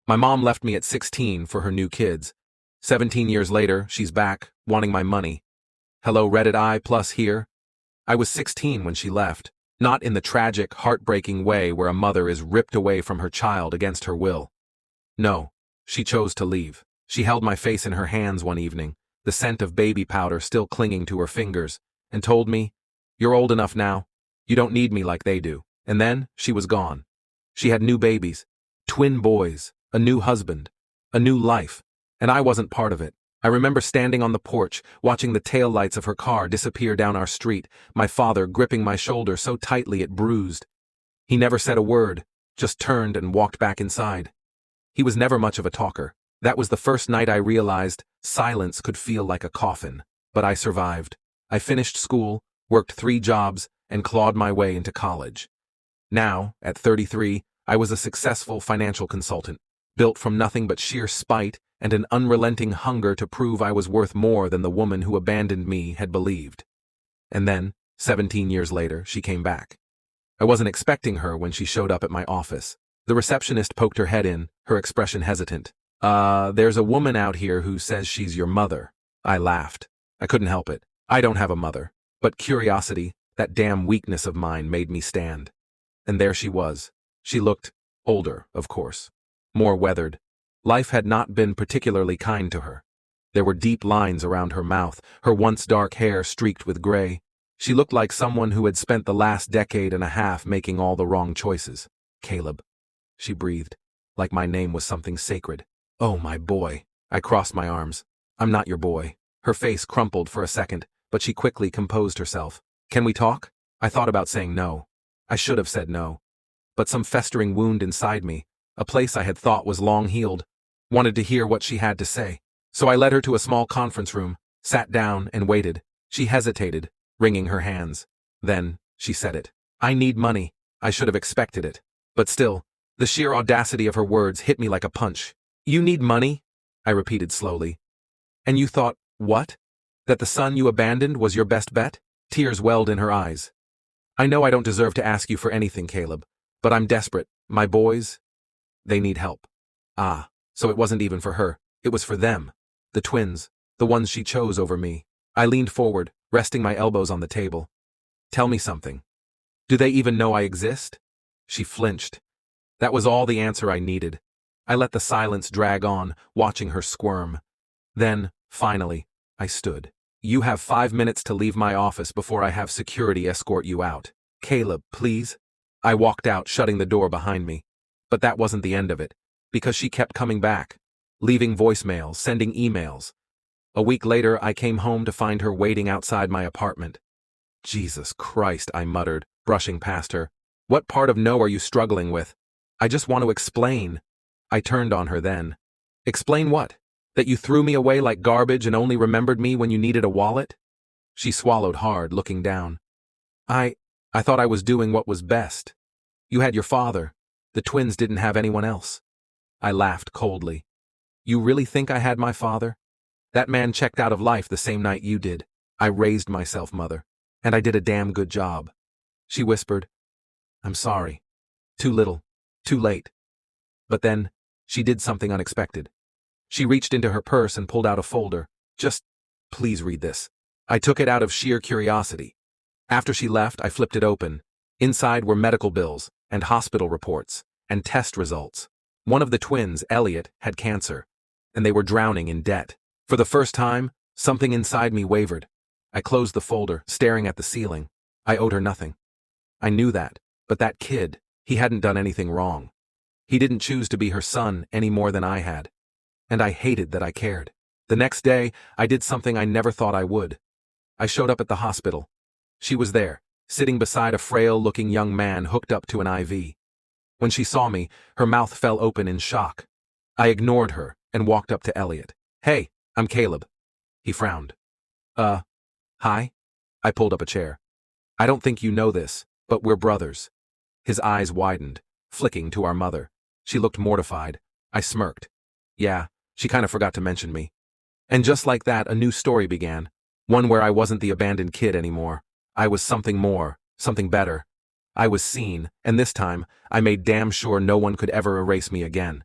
My mom left me at 16 for her new kids. 17 years later, she's back, wanting my money. Hello, Reddit I plus here. I was 16 when she left, not in the tragic, heartbreaking way where a mother is ripped away from her child against her will. No, she chose to leave. She held my face in her hands one evening, the scent of baby powder still clinging to her fingers, and told me, "You're old enough now. You don't need me like they do." And then, she was gone. She had new babies, twin boys, a new husband, a new life, and I wasn't part of it. I remember standing on the porch, watching the taillights of her car disappear down our street, my father gripping my shoulder so tightly it bruised. He never said a word, just turned and walked back inside. He was never much of a talker. That was the first night I realized silence could feel like a coffin, but I survived. I finished school, worked 3 jobs, and clawed my way into college. Now, at 33, I was a successful financial consultant, built from nothing but sheer spite and an unrelenting hunger to prove I was worth more than the woman who abandoned me had believed. And then, 17 years later, she came back. I wasn't expecting her when she showed up at my office. The receptionist poked her head in, her expression hesitant. There's a woman out here who says she's your mother." I laughed. I couldn't help it. I don't have a mother. But curiosity, that damn weakness of mine, made me stand. And there she was. She looked older, of course. More weathered. Life had not been particularly kind to her. There were deep lines around her mouth, her once dark hair streaked with gray. She looked like someone who had spent the last decade and a half making all the wrong choices. "Caleb," she breathed, like my name was something sacred. "Oh, my boy." I crossed my arms. "I'm not your boy." Her face crumpled for a second, but she quickly composed herself. "Can we talk?" I thought about saying no. I should have said no. But some festering wound inside me, a place I had thought was long healed, wanted to hear what she had to say. So I led her to a small conference room, sat down, and waited. She hesitated, wringing her hands. Then, she said it. "I need money." I should have expected it. But still, the sheer audacity of her words hit me like a punch. "You need money?" I repeated slowly. "And you thought, what? That the son you abandoned was your best bet?" Tears welled in her eyes. "I know I don't deserve to ask you for anything, Caleb, but I'm desperate. My boys, they need help." Ah, so it wasn't even for her. It was for them. The twins, the ones she chose over me. I leaned forward, resting my elbows on the table. "Tell me something. Do they even know I exist?" She flinched. That was all the answer I needed. I let the silence drag on, watching her squirm. Then, finally, I stood. "You have 5 minutes to leave my office before I have security escort you out." "Caleb, please." I walked out, shutting the door behind me. But that wasn't the end of it, because she kept coming back, leaving voicemails, sending emails. A week later, I came home to find her waiting outside my apartment. "Jesus Christ," I muttered, brushing past her. "What part of no are you struggling with?" "I just want to explain." I turned on her then. "Explain what? That you threw me away like garbage and only remembered me when you needed a wallet?" She swallowed hard, looking down. I thought I was doing what was best. You had your father. The twins didn't have anyone else." I laughed coldly. "You really think I had my father? That man checked out of life the same night you did. I raised myself, Mother, and I did a damn good job." She whispered, "I'm sorry. Too little. Too late." But then, she did something unexpected. She reached into her purse and pulled out a folder. Please read this." I took it out of sheer curiosity. After she left, I flipped it open. Inside were medical bills, and hospital reports, and test results. One of the twins, Elliot, had cancer, and they were drowning in debt. For the first time, something inside me wavered. I closed the folder, staring at the ceiling. I owed her nothing. I knew that, but that kid, he hadn't done anything wrong. He didn't choose to be her son any more than I had. And I hated that I cared. The next day, I did something I never thought I would. I showed up at the hospital. She was there, sitting beside a frail-looking young man hooked up to an IV. When she saw me, her mouth fell open in shock. I ignored her and walked up to Elliot. "Hey, I'm Caleb." He frowned. Hi?" I pulled up a chair. "I don't think you know this, but we're brothers." His eyes widened, flicking to our mother. She looked mortified. I smirked. "Yeah, she kind of forgot to mention me." And just like that, a new story began. One where I wasn't the abandoned kid anymore. I was something more, something better. I was seen, and this time, I made damn sure no one could ever erase me again.